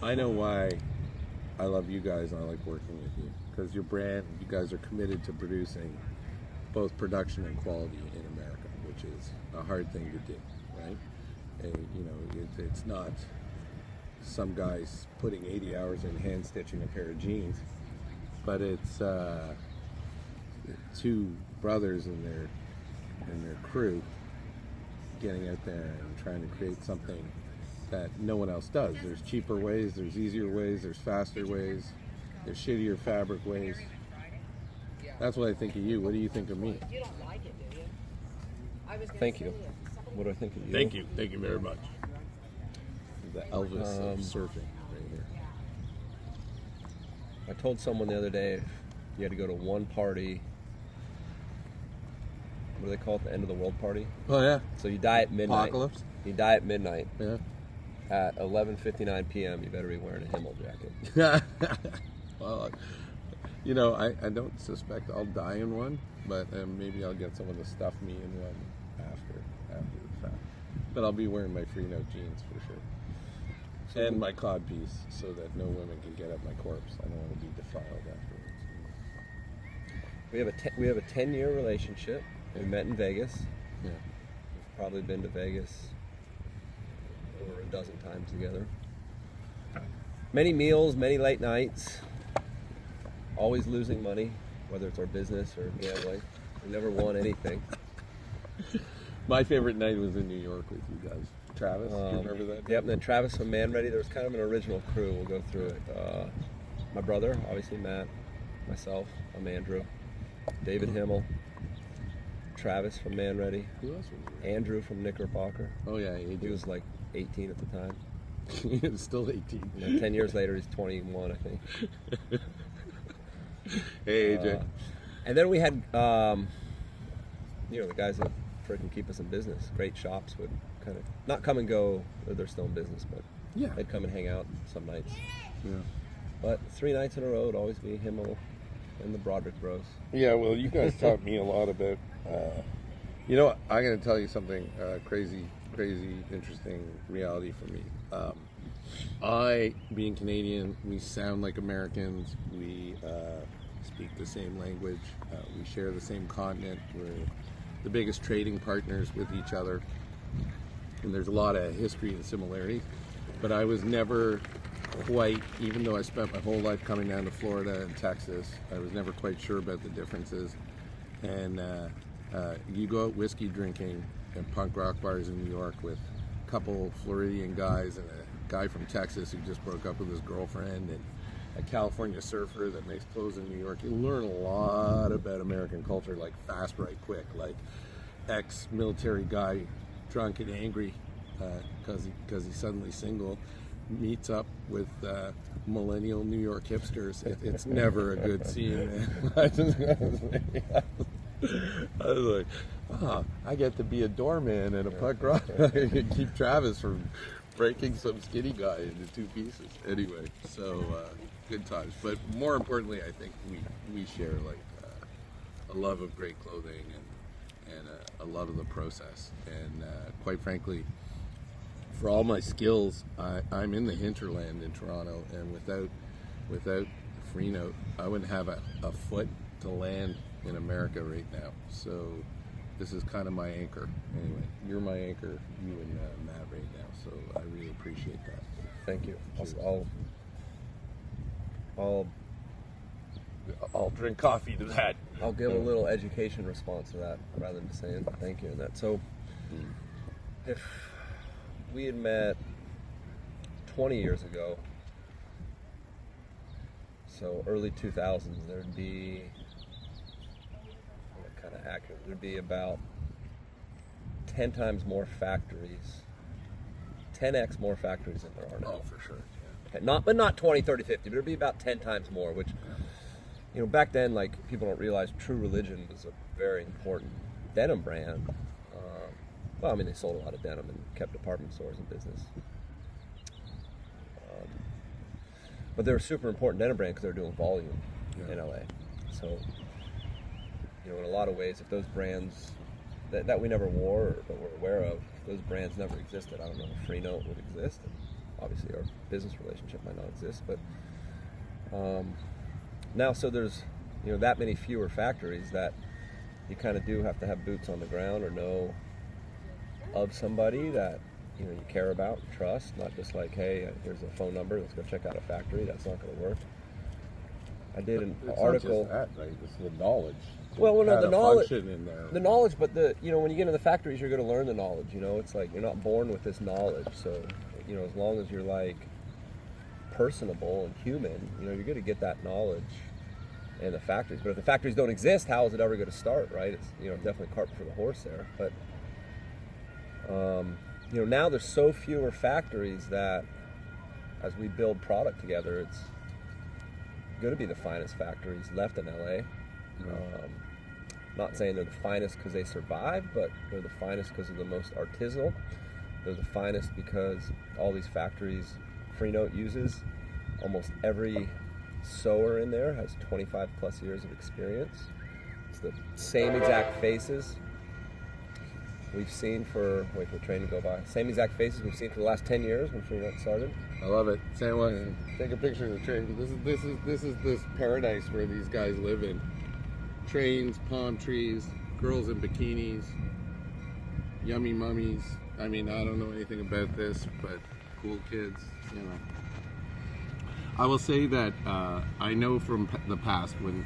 I know why I love you guys and I like working with you, because your brand, you guys are committed to producing both production and quality in America, which is a hard thing to do, right? And, you know, it's not some guys putting 80 hours in hand stitching a pair of jeans, but it's two brothers and their crew getting out there and trying to create something that no one else does. There's cheaper ways, there's easier ways, there's faster ways, there's shittier fabric ways. That's what I think of you. What do you think of me? You don't like it, do you? Thank you. What do I think of you? Thank you. Thank you very much. The Elvis of surfing right here. I told someone the other day you had to go to one party. What do they call it? The end of the world party? Oh, yeah. So you die at midnight. Apocalypse? You die at midnight. Yeah. At 11:59 p.m., you better be wearing a Himel jacket. Well, you know, I don't suspect I'll die in one, but maybe I'll get someone to stuff me in one after the fact. But I'll be wearing my Freenote jeans for sure. And my cod piece, so that no women can get at my corpse. I don't want to be defiled afterwards. We have a 10-year relationship. We met in Vegas. Yeah. We've probably been to Vegas over a dozen times together. Many meals, many late nights. Always losing money, whether it's our business or gambling. We never won anything. My favorite night was in New York with you guys. Travis, do you remember that? Yep, and then Travis from Man Ready. There was kind of an original crew. We'll go through it. My brother, obviously Matt, myself, I'm Andrew, David Himel, Travis from Man Ready, Who else was there? Andrew from Knickerbocker. Oh, yeah, He was like 18 at the time. he was still 18. And then 10 years later, he's 21, I think. Hey, AJ. And then we had, the guys that freaking keep us in business. Great shops would kind of not come and go. They're still in business, but Yeah. they'd come and hang out some nights. Yeah. But 3 nights in a row would always be Himel and the Broderick Bros. Yeah, well, you guys taught me a lot about, you know what, I'm going to tell you something crazy, interesting reality for me. I, being Canadian, we sound like Americans, we speak the same language, we share the same continent, we're the biggest trading partners with each other, and there's a lot of history and similarities, but I was never quite, even though I spent my whole life coming down to Florida and Texas, I was never quite sure about the differences. And you go out whiskey drinking in punk rock bars in New York with a couple Floridian guys and a guy from Texas who just broke up with his girlfriend and a California surfer that makes clothes in New York. You learn a lot about American culture, like fast, right, quick, like ex-military guy, drunk and angry because he's suddenly single, meets up with millennial New York hipsters. It's never a good scene, man. I was like, I get to be a doorman at a punk rock. I can keep Travis from breaking some skinny guy into 2 pieces. Anyway, so good times. But more importantly, I think we share like a love of great clothing and a love of the process. And quite frankly, for all my skills, I'm in the hinterland in Toronto, and without Freenote, I wouldn't have a foot to land in America right now. So this is kind of my anchor. Anyway, you're my anchor, you and Matt right now. So I really appreciate that. Thank you. Cheers. I'll drink coffee to that. I'll give a little education response to that rather than saying thank you and that. So if we had met 20 years ago, so early 2000s, there'd be, kind of accurate, there'd be about 10 times more factories, 10x more factories than there are now. Oh, for sure. Yeah. Okay, not 20, 30, 50, but it'd be about 10 times more, which, back then, like, people don't realize True Religion was a very important denim brand. They sold a lot of denim and kept department stores in business. But they're a super important denim brand because they're doing volume in LA. So, in a lot of ways, if those brands that we never wore but were aware of, if those brands never existed, I don't know if Freenote would exist. Obviously, our business relationship might not exist, but now, so there's, that many fewer factories that you kind of do have to have boots on the ground or know of somebody that you care about and trust, not just like, hey, here's a phone number, let's go check out a factory. That's not going to work. I did an article. Not just that, right? It's the knowledge. Well, no, the knowledge. In there. The knowledge, but when you get into the factories, you're going to learn the knowledge. It's like you're not born with this knowledge. So, as long as you're like personable and human, you're going to get that knowledge in the factories. But if the factories don't exist, how is it ever going to start, right? It's definitely cart before the horse there. But now there's so fewer factories that as we build product together, it's going to be the finest factories left in LA. Not saying they're the finest because they survived, but they're the finest because they're the most artisanal. They're the finest because all these factories Freenote uses, almost every sewer in there has 25 plus years of experience. It's the same exact faces we've seen for, wait for the train to go by, same exact faces we've seen for the last 10 years when Freenote started. I love it. Same one. Take a picture of the train. This is this paradise where these guys live in. Trains, palm trees, girls in bikinis, yummy mummies. I mean, I don't know anything about this, but cool kids, I will say that I know from the past when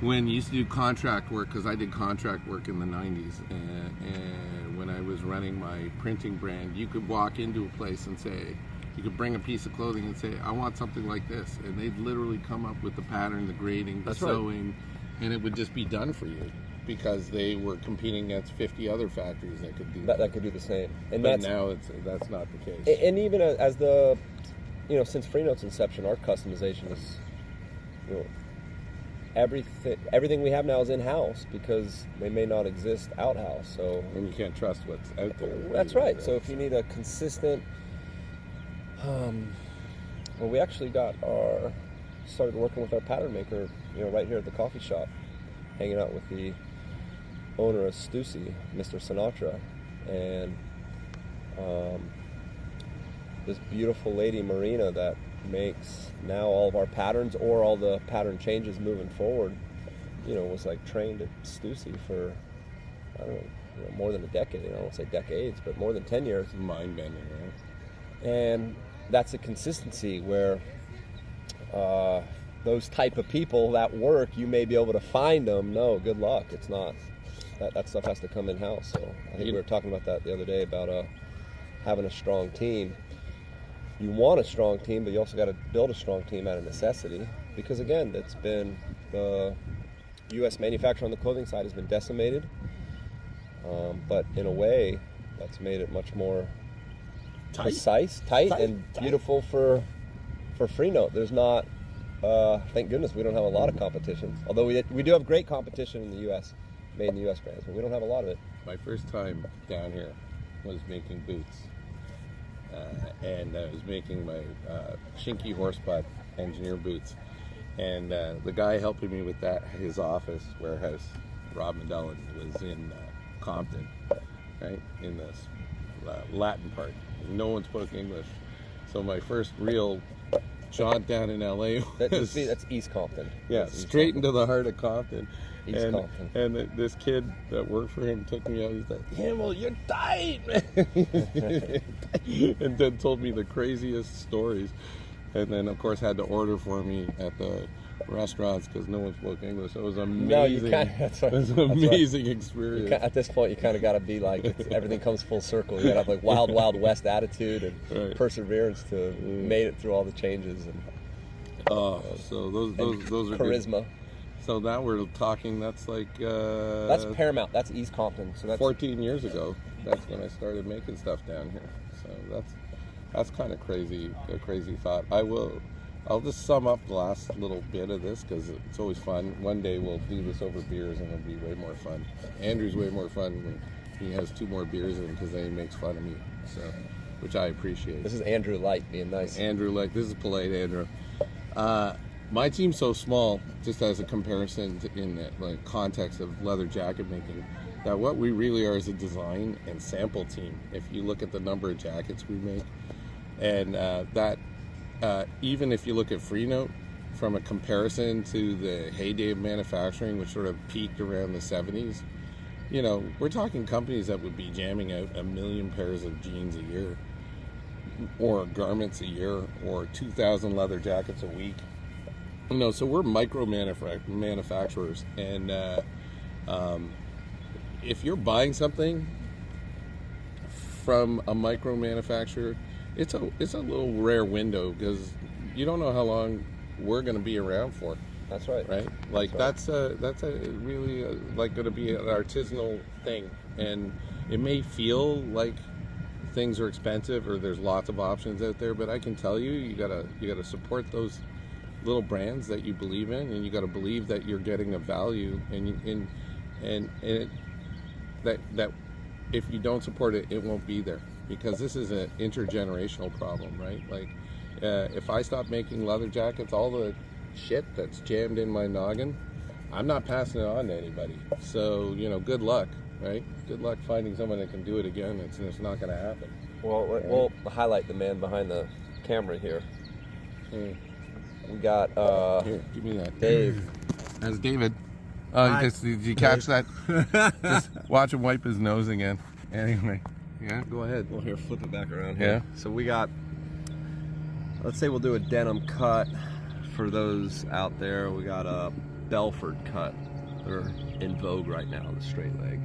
you used to do contract work, because I did contract work in the 90s, and when I was running my printing brand, you could walk into a place and say, you could bring a piece of clothing and say, I want something like this, and they'd literally come up with the pattern, the grading, the sewing, and it would just be done for you because they were competing against 50 other factories that could do that could do the same. And but now that's not the case. And even as the since Freenote's inception, our customization is everything we have now is in-house because they may not exist out-house. So and you can't trust what's out there. That's right. So if you need a consistent, well, we actually started working with our pattern maker, right here at the coffee shop, hanging out with the owner of Stussy, Mr. Sinatra, and this beautiful lady Marina that makes now all of our patterns or all the pattern changes moving forward, was like trained at Stussy for, I don't know, more than a decade. I won't say decades, but more than 10 years. Mind-bending, right? And that's a consistency where those type of people that work, you may be able to find them. No, good luck. It's not. That stuff has to come in-house. So I think we were talking about that the other day about having a strong team. You want a strong team, but you also got to build a strong team out of necessity because, again, it's been the U.S. manufacturing on the clothing side has been decimated, but in a way that's made it much more precise, tight, and beautiful for Freenote. There's not, thank goodness, we don't have a lot of competition. Although we do have great competition in the U.S., made in the U.S. brands, but we don't have a lot of it. My first time down here was making boots. And I was making my Shinky horsebutt engineer boots. And the guy helping me with that, his office, warehouse, Rob Medellin, was in Compton, right? In this Latin part. No one spoke English. So my first real jaunt down in LA was... That's East Compton. Yeah, straight into the heart of Compton. East Compton. And this kid that worked for him took me out. He's like, Himel, you're tight, man. And then told me the craziest stories. And then, of course, had to order for me at the restaurants because no one spoke English. It was amazing. No, you can't. That's right. It was an amazing experience. At this point, you kind of got to be like, everything comes full circle. You got to have like wild, wild west attitude and perseverance to made it through all the changes. And so those are charisma. Good. So now we're talking. That's like that's Paramount. That's East Compton. So that's 14 years ago. That's when I started making stuff down here. So that's kind of crazy. A crazy thought. I'll just sum up the last little bit of this because it's always fun. One day we'll do this over beers and it'll be way more fun. Andrew's way more fun when he has 2 more beers in because then he makes fun of me. So, which I appreciate. This is Andrew Light being nice. Andrew Light. This is polite Andrew. My team's so small, just as a comparison in the context of leather jacket making, that what we really are is a design and sample team. If you look at the number of jackets we make, And that even if you look at Freenote from a comparison to the heyday of manufacturing, which sort of peaked around the 70s, you know, we're talking companies that would be jamming out 1 million pairs of jeans a year, or garments a year, or 2,000 leather jackets a week. You know, so we're micro manufacturers, and if you're buying something from a micro manufacturer, it's a little rare window, because you don't know how long we're going to be around for. That's right. Right? Like that's a really like going to be an artisanal thing, and it may feel like things are expensive or there's lots of options out there, but I can tell you, you gotta support those little brands that you believe in, and you got to believe that you're getting a value, and that if you don't support it, it won't be there, because this is an intergenerational problem, right? Like if I stop making leather jackets, all the shit that's jammed in my noggin, I'm not passing it on to anybody. So, you know, good luck, right? Good luck finding someone that can do it again. It's not going to happen. Well, right? we'll highlight the man behind the camera here. We got here, give me that. Dave. That's David. Did you catch that? Just watch him wipe his nose again. Anyway, yeah, go ahead. Well, here, flip it back around here. Yeah. So we got, let's say we'll do a denim cut. For those out there, we got a Belford cut. They're in vogue right now, the straight leg.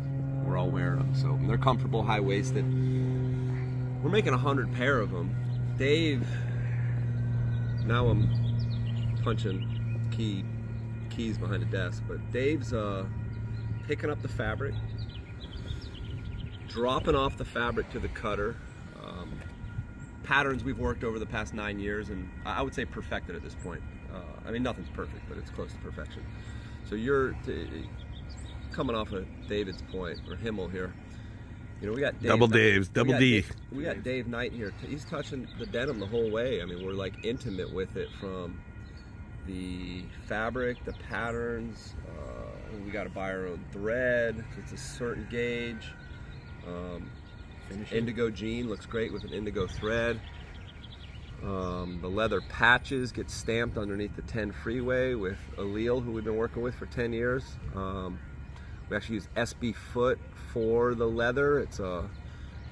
We're all wearing them, so they're comfortable, high-waisted. We're making 100 pair of them. Dave, now I'm punching keys behind a desk, but Dave's picking up the fabric, dropping off the fabric to the cutter. Patterns we've worked over the past 9 years, and I would say perfected at this point. I mean, nothing's perfect, but it's close to perfection. So you're coming off of David's point, or Himel here. You know, we got Dave, double D. We got Dave Knight here. He's touching the denim the whole way. I mean, we're like intimate with it, from the fabric, the patterns. We got to buy our own thread. It's a certain gauge. Indigo jean looks great with an indigo thread. The leather patches get stamped underneath the 10 freeway with Allele, who we've been working with for 10 years. We actually use SB foot for the leather. It's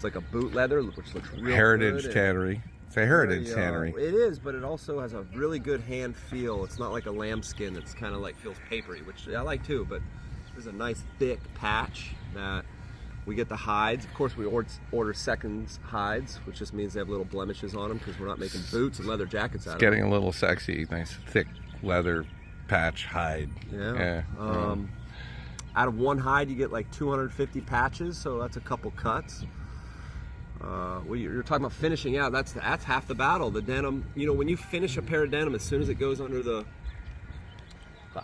like a boot leather, which looks real Heritage good. tannery. It's a heritage tannery. It is, but it also has a really good hand feel. It's not like a lambskin that's kind of like feels papery, which I like too, but there's a nice thick patch that we get the hides. Of course, we order seconds hides, which just means they have little blemishes on them, because we're not making boots and leather jackets out of them. Getting a little sexy, nice thick leather patch hide. Yeah. Out of one hide, you get like 250 patches, so that's a couple cuts. You're talking about finishing out. That's half the battle. The denim, you know, when you finish a pair of denim, as soon as it goes under the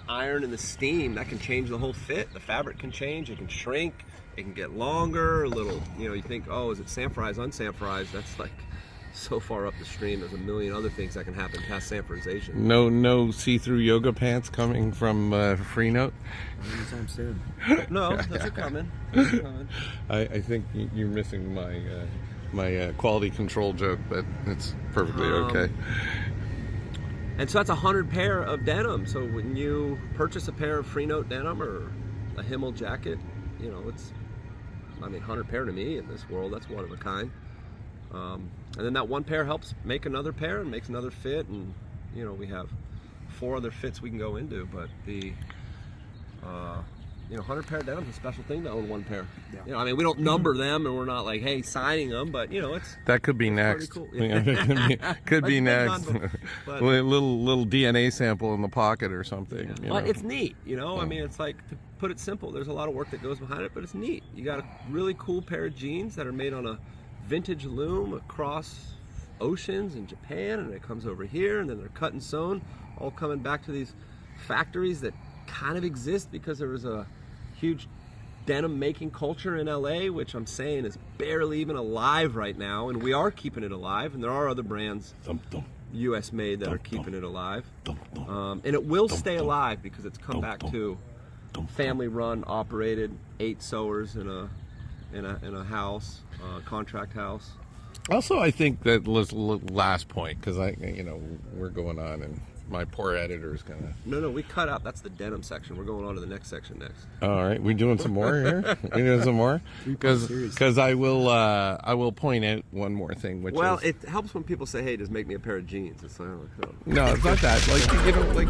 iron and the steam, that can change the whole fit. The fabric can change. It can shrink. It can get longer. A little, you know, you think, oh, is it sanforized, unsanforized? That's like so far up the stream. There's a million other things that can happen past sanforization. No see-through yoga pants coming from Freenote. Anytime soon. No, those are coming. Those are coming. I think you're missing my quality control joke, but it's perfectly okay. And so that's 100 pair of denim. So when you purchase a pair of Freenote denim or a Himel jacket, you know, it's, I mean, 100 pair to me in this world, that's one of a kind. And then that one pair helps make another pair and makes another fit, and you know, we have 4 other fits we can go into, but the 100 pair of denim is a special thing to own one pair. Yeah. You know, I mean, we don't number them, and we're not like, hey, signing them, but you know, that could be next. Cool. could be next. But, little DNA sample in the pocket or something. Yeah. You But know? it's neat, you know. I mean, it's like, to put it simple, there's a lot of work that goes behind it, but it's neat. You got a really cool pair of jeans that are made on a vintage loom across oceans in Japan, and it comes over here, and then they're cut and sewn, all coming back to these factories that kind of exist because there was a huge denim making culture in LA, which I'm saying is barely even alive right now, and we are keeping it alive, and there are other brands US made that are keeping it alive, and it will stay alive because it's come back to family run, operated, 8 sewers in a house, contract house. Also, I think that last point, because we're going on, and my poor editor is gonna. No, we cut out. That's the denim section. We're going on to the next section next. All right, we doing some more here. We doing some more because I will point out one more thing, which is, it helps when people say, "Hey, just make me a pair of jeans." It's like, oh. No, it's not that. Like